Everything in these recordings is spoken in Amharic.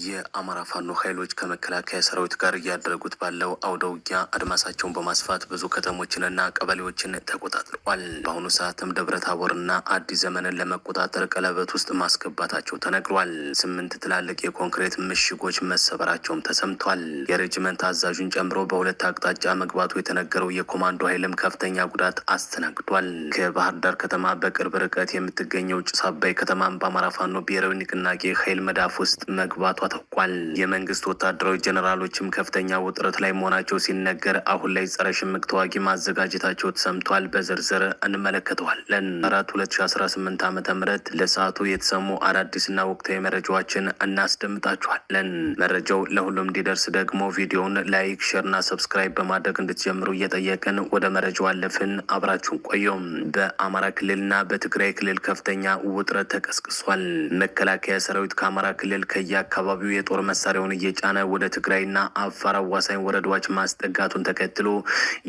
የአማራ ፋኖ ኃይሎች ከመከላከያ ሰራዊት ጋር እያደረጉት ባለው አውደ ውጊያ አድማሳቸውን በማስፋት ብዙ ከተሞችንና ቀበሌዎችን ተቆጣጥረዋል። በአሁኑ ሰዓትም ደብረ ታቦርና አዲስ ዘመንን ለመቆጣጠር ቀለበት ውስጥ ማስገባታቸው ተነግሯል። 8 ትላልቅ የኮንክሪት ምሽጎች መሰበራቸውም ተሰምቷል። የሬጅመንት አዛዡን ጨምሮ በሁለት አቅጣጫ መግባቱ የተነገረው የኮማንዶ ኃይልም ከፍተኛ ጉዳት አስተናግዷል። ከባህር ዳር ከተማ በቅርብ ርቀት የምትገኘው ጭስ አባይ ከተማም በአማራ ፋኖ ብሔራዊ ንቅናቄ ኃይል መዳፍ ውስጥ መግባቷ ታውቋል። የመንግስት ወታደራዊ ጀነራሎችም ከፍተኛ ውጥረት ላይ መሆናቸው ሲነገር አሁን ላይ ጸረ ሽምቅ ተዋጊ ማዘጋጀታቸው ተሰምቷል። በዝርዝር እንመለከተዋለን። 2018 ዓ.ም ለሰዓቱ የተሰሙ አዳዲስና ወቅታዊ መረጃዎችን እናስደምጣችኋለን። መረጃው ለሁሉም እንዲደርስ ደግሞ ቪዲዮውን ላይክ፣ ሼርና ሰብስክራይብ በማድረግ እንድትጀምሩ እየጠየቅን ወደ መረጃው አለፍን። አብራችሁን ቆዩም። በአማራ ክልልና በትግራይ ክልል ከፍተኛ ውጥረት ተቀስቅሷል። መከላከያ ሰራዊት ከአማራ ክልል ከየአካባቢው የጦር መሳሪያውን እየጫነ ወደ ትግራይና አፋር አዋሳኝ ወረዳዎች ማስጠጋቱን ተከትሎ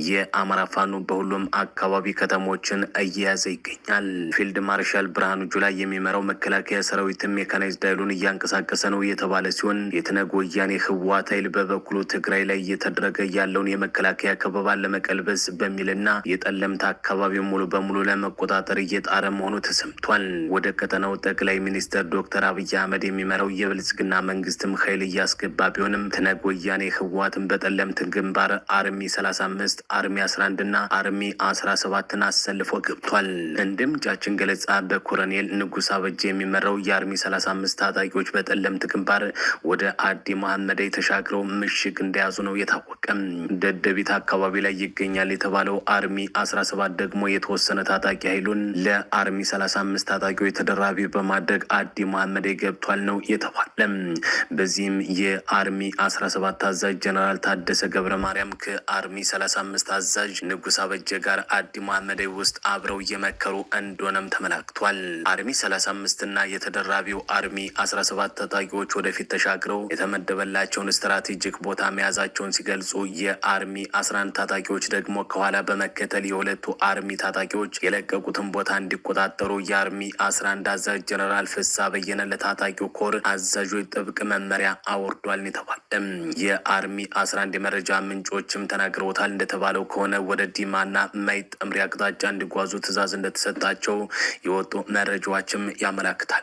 የአማራ ፋኖ በሁሉም አካባቢ ከተሞችን እየያዘ ይገኛል። ፊልድ ማርሻል ብርሃኑ ጁላ የሚመራው መከላከያ ሰራዊትም ሜካናይዝድ ኃይሉን እያንቀሳቀሰ ነው የተባለ ሲሆን የትነግ ወያኔ ህወሓት ኃይል በበኩሉ ትግራይ ላይ እየተደረገ ያለውን የመከላከያ ከበባን ለመቀልበስ በሚልና የጠለምት አካባቢ ሙሉ በሙሉ ለመቆጣጠር እየጣረ መሆኑ ተሰምቷል። ወደ ቀጠናው ጠቅላይ ሚኒስትር ዶክተር አብይ አህመድ የሚመራው የብልጽግና መንግስትም ኃይል እያስገባ ቢሆንም ትነግ ወያኔ ህወሓትን በጠለምት ግንባር አርሚ 35 አርሚ 11 እና አርሚ 17ን አሰልፎ ገብቷል። እንደ ምንጫችን ገለጻ በኮሎኔል ንጉስ አበጀ የሚመራው የአርሚ 35 ታጣቂዎች በጠለምት ግንባር ወደ አዲ መሐመድ ተሻግረው ምሽግ እንደያዙ ነው የታወቀ። ደደቢት አካባቢ ላይ ይገኛል የተባለው አርሚ 17 ደግሞ የተወሰነ ታጣቂ ኃይሉን ለአርሚ 35 ታጣቂዎች ተደራቢ በማድረግ አዲ መሐመድ ገብቷል ነው የተባለ። በዚህም የአርሚ 17 አዛዥ ጀነራል ታደሰ ገብረ ማርያም ከአርሚ 35 አዛዥ ንጉስ አበጀ ጋር አዲ መሐመድ ውስጥ አብረው እየመከሩ እንደሆነም ተመላክቷል። አርሚ 35 እና የተደራቢው አርሚ 17 ታጣቂዎች ወደፊት ተሻግረው የተመደበላቸውን ስትራቴጂክ ቦታ መያዛቸውን ሲገልጹ፣ የአርሚ 11 ታጣቂዎች ደግሞ ከኋላ በመከተል የሁለቱ አርሚ ታጣቂዎች የለቀቁትን ቦታ እንዲቆጣጠሩ የአርሚ 11 አዛዥ ጀነራል ፍሳ በየነ ለታጣቂው ኮር አዛዦች ጥብቅ መመሪያ አወርዷል የተባለ። የአርሚ 11 የመረጃ ምንጮችም ተናግረውታል። እንደተባለው ከሆነ ወደ ዲማና ማይጠምሪ አቅጣጫ እንዲጓዙ ትዕዛዝ እንደተሰጣቸው የወጡ መረጃዎችም ያመላክታሉ።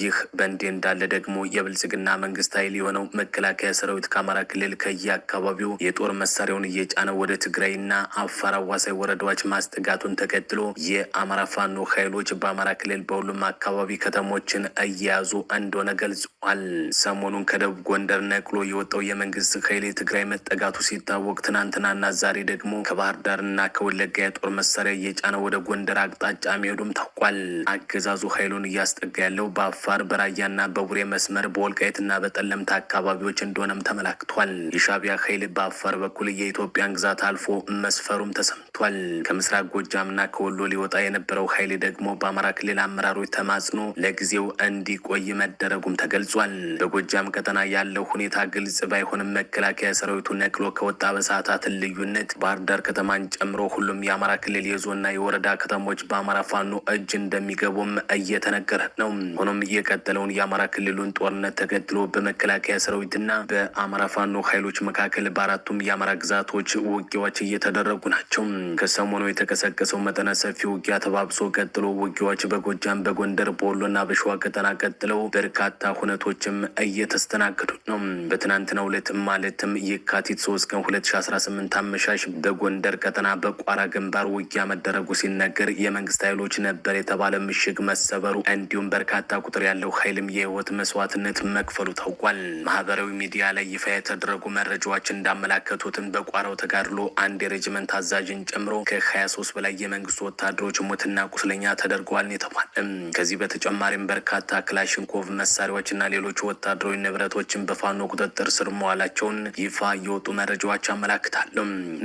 ይህ በእንዲህ እንዳለ ደግሞ የብልጽግና መንግስት ኃይል የሆነው መከላከያ ሰራዊት ከአማራ ክልል ከየአካባቢው የጦር መሳሪያውን እየጫነ ወደ ትግራይና አፋር አዋሳኝ ወረዳዎች ማስጠጋቱን ተከትሎ የአማራ ፋኖ ኃይሎች በአማራ ክልል በሁሉም አካባቢ ከተሞችን እየያዙ እንደሆነ ገልጿል። ሰሞኑን ከደቡብ ጎንደር ነቅሎ የወጣው የመንግስት ኃይል የትግራይ መጠጋቱ ሲታወቅ፣ ትናንትናና ዛሬ ደግሞ ከባህር ዳርና ከወለጋ የጦር መሳሪያ እየጫነ ወደ ጎንደር አቅጣጫ መሄዱም ታውቋል። አገዛዙ ኃይሉን እያስጠጋ ያለው በአፋር በራያና በቡሬ መስመር በወልቃይትና በጠለምት አካባቢዎች እንደሆነም ተመላክቷል። የሻዕቢያ ኃይል በአፋር በኩል የኢትዮጵያን ግዛት አልፎ መስፈሩም ተሰምቷል። ከምስራቅ ጎጃምና ከወሎ ሊወጣ የነበረው ኃይል ደግሞ በአማራ ክልል አመራሮች ተማጽኖ ለጊዜው እንዲቆይ መደረጉም ተገልጿል። በጎጃም ቀጠና ያለው ሁኔታ ግልጽ ባይሆንም መከላከያ ሰራዊቱ ነቅሎ ከወጣ በሰዓታት ልዩነት ባህር ዳር ከተማን ጨምሮ ሁሉም የአማራ ክልል የዞንና የወረዳ ከተሞች በአማራ ፋኖ እጅ እንደሚገቡም እየተነገረ ነው። ሆኖም የቀጠለውን የአማራ ክልሉን ጦርነት ተከትሎ በመከላከያ ሰራዊትና በአማራ ፋኖ ኃይሎች መካከል በአራቱም የአማራ ግዛቶች ውጊያዎች እየተደረጉ ናቸው። ከሰሞኑ የተቀሰቀሰው መጠነ ሰፊ ውጊያ ተባብሶ ቀጥሎ ውጊያዎች በጎጃም፣ በጎንደር፣ በወሎና በሸዋ ቀጠና ቀጥለው በርካታ ሁነቶችም እየተስተናገዱ ነው። በትናንትናው ዕለት ማለትም የካቲት 3 ቀን 2018 አመሻሽ በጎንደር ቀጠና በቋራ ግንባር ውጊያ መደረጉ ሲነገር የመንግስት ኃይሎች ነበር የተባለ ምሽግ መሰበሩ እንዲሁም በርካታ ቁጥር ያለው ኃይልም የህይወት መስዋዕትነት መክፈሉ ታውቋል። ማህበራዊ ሚዲያ ላይ ይፋ የተደረጉ መረጃዎች እንዳመላከቱትም በቋራው ተጋድሎ አንድ የሬጅመንት አዛዥን ጨምሮ ከ23 በላይ የመንግስት ወታደሮች ሞትና ቁስለኛ ተደርገዋል የተባለ። ከዚህ በተጨማሪም በርካታ ክላሽንኮቭ መሳሪያዎችና ሌሎች ወታደራዊ ንብረቶችን በፋኖ ቁጥጥር ስር መዋላቸውን ይፋ የወጡ መረጃዎች አመላክታሉ።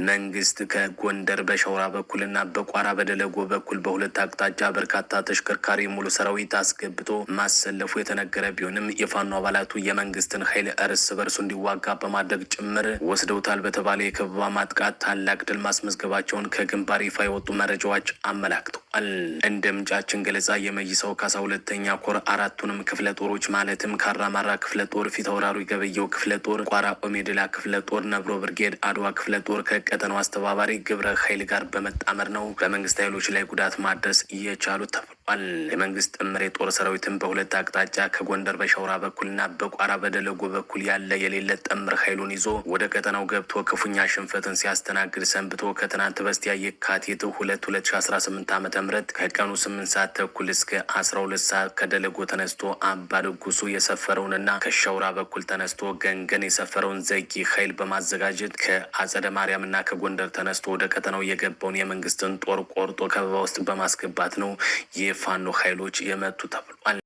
መንግስት ከጎንደር በሸውራ በኩልና በቋራ በደለጎ በኩል በሁለት አቅጣጫ በርካታ ተሽከርካሪ ሙሉ ሰራዊት አስገብቶ ማሰለፉ የተነገረ ቢሆንም የፋኖ አባላቱ የመንግስትን ኃይል እርስ በርሱ እንዲዋጋ በማድረግ ጭምር ወስደውታል በተባለ የከበባ ማጥቃት ታላቅ ድል ማስመዝገባቸውን ከግንባር ይፋ የወጡ መረጃዎች አመላክተዋል። እንደ ምንጫችን ገለጻ የመይሰው ካሳ ሁለተኛ ኮር አራቱንም ክፍለ ጦሮች ማለትም ካራማራ፣ ክፍለ ጦር፣ ፊታውራሪ ገበየው ክፍለ ጦር፣ ቋራ ኦሜድላ ክፍለ ጦር፣ ነብሮ ብርጌድ፣ አድዋ ክፍለ ጦር ከቀጠናው አስተባባሪ ግብረ ኃይል ጋር በመጣመር ነው በመንግስት ኃይሎች ላይ ጉዳት ማድረስ እየቻሉት ተብሏል። የመንግስት ጥምር የጦር ሰራዊትን በሁለት አቅጣጫ ከጎንደር በሻውራ በኩልና በቋራ በደለጎ በኩል ያለ የሌለ ጥምር ኃይሉን ይዞ ወደ ቀጠናው ገብቶ ክፉኛ ሽንፈትን ሲያስተናግድ ሰንብቶ ከትናንት በስቲያ የካቲት 2 2018 ዓ.ም ከቀኑ 8 ሰዓት ተኩል እስከ 12 ሰዓት ከደለጎ ተነስቶ አባድጉሱ የሰፈረውንና ከሻውራ በኩል ተነስቶ ገንገን የሰፈረውን ዘጊ ኃይል በማዘጋጀት ከአጸደ ማርያምና ከጎንደር ተነስቶ ወደ ቀጠናው የገባውን የመንግስትን ጦር ቆርጦ ከበባ ውስጥ በማስገባት ነው የፋኖ ኃይሎች የመቱ ተብሏል።